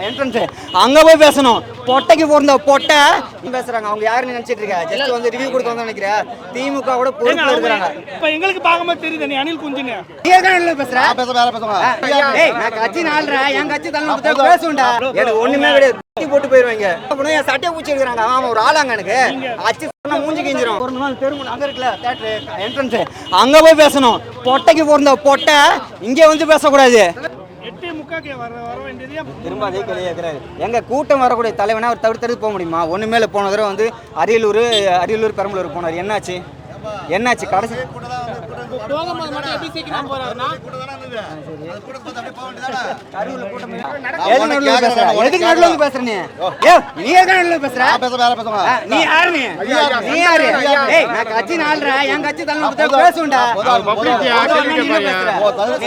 Entrance அங்க போய் பேசணும். பொட்டைக்கு போறத பொட்டை பேசுறாங்க. அவங்க யாருன்னு நினைச்சிட்டு இருக்க? ஜஸ்ட் வந்து ரிவ்யூ கொடுக்க வந்து நினைக்கிறேன். திமுக கூட பொறுப்புல இருக்காங்க. இப்ப எங்களுக்கு பார்க்கும்போது தெரியுது நீ அனில் குஞ்சுன்னு. நீ என்ன பேசுற? ஏய் நான் கட்சி நாள்றா என் கட்சி தள்ள பேசுண்டா. எனக்கு ஒண்ணுமே கிடையாது. போட்டு போயிருவாங்க. அப்படியே என் சட்டையை பூச்சி எடுக்கிறாங்க. அவன் ஒரு ஆளாங்க எனக்கு அச்சு மூஞ்சி கிஞ்சிரும். ஒரு நாள் தெருமுனை அங்க இருக்குல்ல தியேட்டர் என்ட்ரன்ஸ் அங்க போய் பேசணும். பொட்டைக்கு போறத பொட்டை இங்கே வந்து பேசக்கூடாது. திரும்ப அதே கேள்வி கேட்கிறாரு. எங்க கூட்டம் வரக்கூடிய தலைவனா அவர் தவிர்த்து போக முடியுமா? ஒண்ணு மேல போன தடவை வந்து அரியலூர் பெரம்பலூர் போனார். என்னாச்சு கடைசி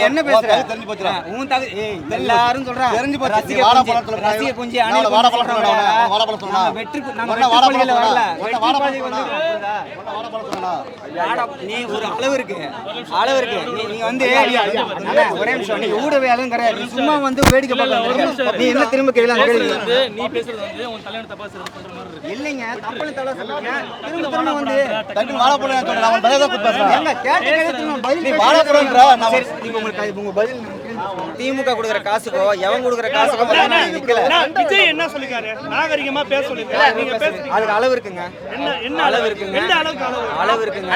என்ன பேசுற? எல்லாரும் சொல்றாங்க நீ ஒரு அளவு இருக்கு நீங்க வந்து ஒரே நிமிஷம் நீ ஊடகவியலும் கிடையாது. சும்மா வந்து வேடிக்கை பார்க்க நீ என்ன திரும்ப கேள்வி நீ பேசுறது வந்து உன் தலைவன் தப்பா சொல்ற இல்லைங்க. தப்புன்னு தலை சொல்றீங்க. திரும்ப வந்து டக்கு வாழ போறேன் சொல்றேன். நான் பதில் தான் பேசுறேன். எங்க கேட்ட கேள்விக்கு பதில் நீ வாழ போறேன்றா. சரி நீங்க உங்க பதில் திமுக கொடுக்குற காசுக்கோ எவன் கொடுக்குற காசுக்கோ நிக்கல. விஜய் என்ன சொல்லிருக்காரு? நாகரிகமா பேச சொல்லிருக்காரு. நீங்க பேசுறீங்க. அதுக்கு அளவு இருக்குங்க. என்ன அளவு இருக்குங்க? எந்த அளவு இருக்குங்க?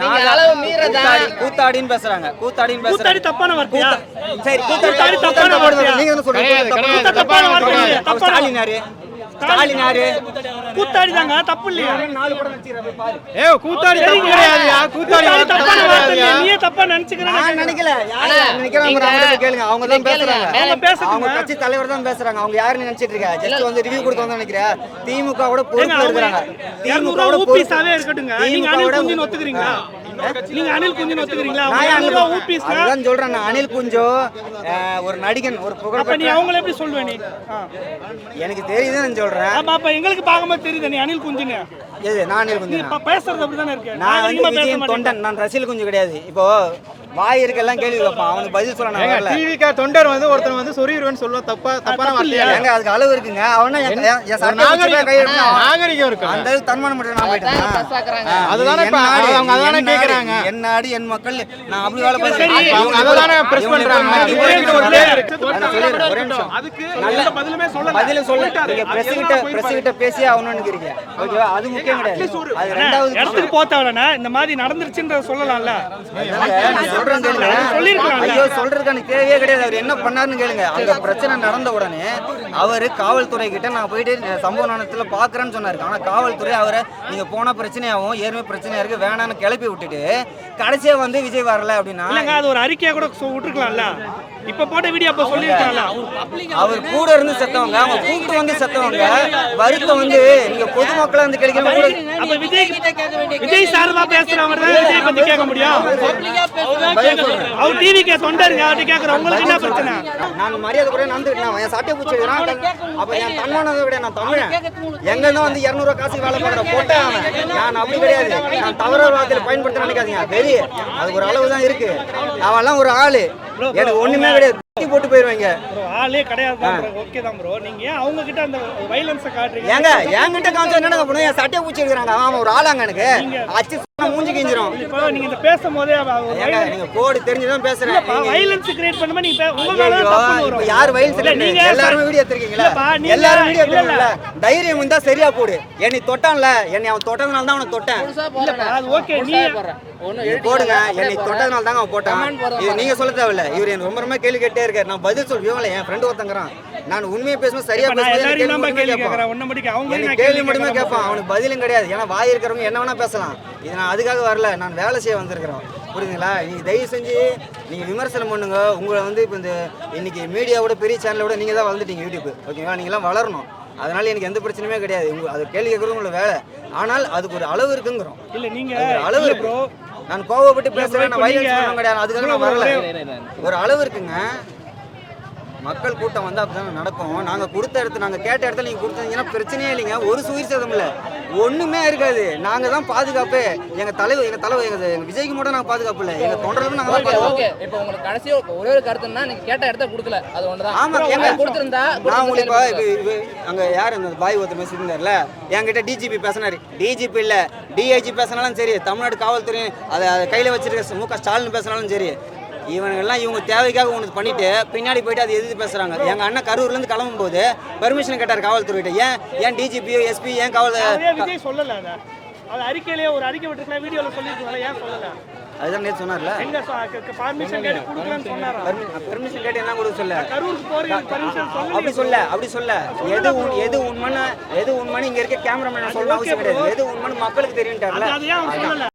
நான் அளவு மீறதா கூத்தாடின்னு பேசுறாங்க. கூத்தாடி தப்பான வார்த்தையா? சரி கூத்தாடி தப்பான வார்த்தை. நீங்க என்ன சொல்றீங்க? தப்பான வார்த்தை. ஸ்டாலின் யாரு? கூத்தாடி தாங்க, தப்பு இல்லையா? நாலு படம் நடிச்சிரா போய் பாரு. ஏய் கூத்தாடி தப்பு கிடையாதுயா. கூத்தாடி தப்பான வார்த்தை. நீயே தப்பா நினைச்சுக்கற. நான் நினைக்கல. யாரு நினைக்கறாங்க அவங்க கேளுங்க. அவங்க தான் பேசுறாங்க. அவங்க கட்சி தலைவர் தான் பேசுறாங்க. அவங்க யாருன்னு நினைச்சிட்டு இருக்க? ஜஸ்ட் வந்து ரிவ்யூ கொடுக்க வந்து நினைக்கிறேன். திமுக கூட பொறுப்புல இருக்காங்க. திமுக கூட ஊபிஸாவே இருக்கட்டுங்க. நீங்க அனில் குஞ்சுன்னு ஒத்துக்கிறீங்களா? நீங்க அனில் குஞ்சுன்னு ஒத்துக்கிறீங்களா? நான் ஊபிஸ் தான் சொல்றேன். நான் அனில் குஞ்சு ஒரு நடிகன், ஒரு புகழ். அப்ப நீ அவங்கள எப்படி சொல்வே நீ? எனக்கு தெரியுதுன்னு நான் சொல்றேன். அப்ப எங்களுக்கு பார்க்கும்போது தெரியுது நீ அனில் குஞ்சுன்னு. எது நான் அனில் குஞ்சு? நீ பேசுறது அப்படிதானே இருக்கு. நான் வந்து விஜய் தொண்டன். நான் ரசிகல் குஞ்சு கிடையாது. இப்போ வாய் இருக்கெல்லாம் கேள்வி வைப்பான். அவனுக்கு பதில் சொல்ல நான் வரல. டிவிகா தொண்டர் வந்து ஒருத்தன் வந்து சொறிடுவேன்னு சொல்லுவா தப்பான வார்த்தையா? ஏங்க அதுக்கு அளவு இருக்குங்க. அவனா நாகரிகம் இருக்கு. அந்த தன்மானம் மட்டும் நான் போயிட்டேன். அதுதானே அவங்க அததானே கேக்குறாங்க. என் நாடு என் மக்கள் நான் அப்படி வேலை பார்க்கிறேன். அவங்க அததானே பிரஸ் பண்றாங்க. ஒரே நிமிஷம். அதுக்கு நல்ல பதிலுமே சொல்லல. பதில சொல்லிட்டு நீங்க பிரஸ் கிட்ட பேசி ஆவணும்னுங்கறீங்க. ஓகேவா? அது முக்கியம் கிடையாது. அது ரெண்டாவது இடத்துக்கு போத்தவளனா இந்த மாதிரி நடந்துருச்சுன்ற சொல்லலாம்ல. சொல்றேன் கேளுங்க. சொல்லிருக்காங்க. ஐயோ சொல்றதுக்கான தேவையே கிடையாது. அவர் என்ன பண்ணாருன்னு கேளுங்க. அந்த பிரச்சனை நடந்த உடனே அவரு காவல்துறை கிட்ட நான் போயிட்டு சம்பவ நேரத்துல பாக்குறேன்னு சொன்னாரு. ஆனா காவல்துறை அவரை நீங்க போனா பிரச்சனையாகும், ஏற்கனவே பிரச்சனையா இருக்கு, வேணான்னு கிளப்பி விட்டுட்டு கடைசியா வந்து விஜய் வரல அப்படின்னா அது ஒரு அறிக்கையா கூட விட்டுருக்கலாம்ல. இப்ப போட்ட வீடியோ அப்ப சொல்லிருக்காங்க. அவர் கூட இருந்து செத்தவங்க, அவங்க கூட்டு வந்து செத்தவங்க வருத்தம் வந்து நீங்க பொதுமக்களை வந்து கேட்கணும். அப்ப விஜய் சார்பா பேசுறவங்க தான் விஜய் பத்தி கேட்க முடியும். அவர் டிவிக்கு தொண்டருங்க, அவர்கிட்ட கேட்கற உங்களுக்கு என்ன பிரச்சனை? நான் மரியாதை கூட நடந்துக்கிட்டேன். என் சட்டை பூச்சிடுறான். அப்ப என் தன்மானதை விட நான் தமிழன். எங்க தான் வந்து 200 ரூபாய் காசுக்கு வேலை பார்க்குற போட்டேன். நான் அப்படி கிடையாது. நான் தவறான வார்த்தையில பயன்படுத்த நினைக்காதீங்க. பெரிய அதுக்கு ஒரு அளவு தான் இருக்கு. அவெல்லாம் ஒரு ஆளு. எனக்கு ஒண்ணுமே கிடையாது. போட்டு போயிருவாங்க. ஆளே கிடையாது. ஓகே தான் ப்ரோ. நீங்க அவங்க கிட்ட அந்த வயலன்ஸை காட்டுறீங்க. ஏங்க என்கிட்ட காமிச்சா என்னங்க பண்ணுங்க? என் சட்டையை பூச்சி எடுக்கிறாங்க. அவன் ஒரு ஆளாங்க எனக்கு அச்சு மூஞ்சி கிஞ்சிரும். இப்போ நீங்க இந்த பேசும்போதே நீங்க கோடு தெரிஞ்சுதான் பேசுறேன். வயலன்ஸ் கிரியேட் பண்ணமா நீங்க உங்க மேல தப்பு வரும். யார் வயலன்ஸ் நீங்க எல்லாரும் வீடியோ எடுத்துறீங்களா? எல்லாரும் வீடியோ எடுத்துறீங்களா? தைரியம் இருந்தா சரியா போடு. என்னை தொட்டான்ல, என்னை அவன் தொட்டதனால தான் அவனை தொட்டேன். இல்லப்பா அது ஓகே. நீ போடுங்க. என்னை தொட்டதனால தான் அவன் போட்டான். இது நீங்க சொல்ல தேவையில்ல. இவர் எனக்கு ரொம்ப ரொம்ப கேள்வி கேட்டே இருக்காரு. நான் பதில் சொல்லுவேன். என் ஃப்ரெண்ட் ஒருத்தங்கறான். நான் உண்மையை பேசும்போது சரியா பேசுவேன். கேள்வி மட்டுமே கேட்பான். அவனுக்கு பதிலும் கிடையாது. ஏன்னா வாய் இருக்கிறவங்க என்ன வேணா பேசலாம். இது நான் அதுக்காக வரல. நான் வேலை செய்ய வந்திருக்கிறோம். புரியுதுங்களா? நீங்கள் தயவு செஞ்சு நீங்கள் விமர்சனம் பண்ணுங்க. உங்களை வந்து இப்போ இந்த இன்னைக்கு மீடியாவோட பெரிய சேனலோட நீங்கள் தான் வளர்ந்துட்டீங்க யூடியூப். ஓகேங்களா? நீங்களாம் வளரணும். அதனால எனக்கு எந்த பிரச்சனையுமே கிடையாது. அது கேள்வி கேட்கறது உங்களோட வேலை. ஆனால் அதுக்கு ஒரு அளவு இருக்குங்கிறோம். இல்லை நீங்க அளவு இருக்கு. நான் கோவப்பட்டு பேசுறேன். நான் வயலன்ஸ் பண்ண கிடையாது. அதுக்காக நான் வரல. ஒரு அளவு இருக்குங்க. மக்கள் கூட்டம் வந்து அப்படிதான் நடக்கும். நாங்கள் கொடுத்த இடத்துல, நாங்கள் கேட்ட இடத்துல நீங்கள் கொடுத்தீங்கன்னா பிரச்சனையே இல்லைங்க. ஒரு உயிர் சேதம் இல்லை. ஒண்ணுமே இருக்காது. நாங்க தான் பாதுகாப்பு. எங்க தலைவர் எங்க விஜய்க்கு மட்டும் நாங்க பாதுகாப்பு இல்ல, எங்க தொண்டர்களும் நாங்க தான் பாதுகாப்பு. ஓகே, இப்போ உங்களுக்கு கடைசி ஒரே ஒரு கருத்துன்னா நீங்க கேட்ட இடத்த கொடுக்கல, அது ஒண்ணுதான். ஆமா, எங்க கொடுத்திருந்தா நான் உங்களுக்கு இப்ப அங்க யாரு அந்த பாய் ஒருத்தர் பேசியிருந்தார்ல, என்கிட்ட டிஜிபி பேசினாரு. டிஜிபி இல்ல, டிஐஜி பேசினாலும் சரி, தமிழ்நாடு காவல்துறை அதை கையில வச்சிருக்க மு.க. ஸ்டாலின் பேசினாலும் சரி, இவனுங்கெல்லாம் இவங்க தேவைக்காக ஒன்று பண்ணிட்டு பின்னாடி போயிட்டு அதை எதிர்த்து பேசுறாங்க. எங்க அண்ணன் கரூர்லேருந்து கிளம்பும் போது பெர்மிஷன் கேட்டார் காவல்துறையிட்ட. ஏன் டிஜிபியோ எஸ்பி ஏன் விஜய் சொல்லல? அது அறிக்கையிலேயே ஒரு அறிக்கை விட்டுருக்கலாம், வீடியோல சொல்லிருக்கீங்களா, ஏன் சொல்லல? அதுதான் நேற்று சொன்னார்ல, பர்மிஷன் கேட்டு கொடுக்கலன்னு சொன்னாரா? பெர்மிஷன் கேட்டு என்ன கொடுக்க சொல்ல, கரூருக்கு போறீங்க பர்மிஷன் அப்படி சொல்ல எது உண்மைன்னு இங்க இருக்க கேமராமேன் சொல்ல அவசியம் கிடையாது. எது உண்மைன்னு மக்களுக்கு தெரியும்ட்டார்ல. அது ஏன் சொல்லல?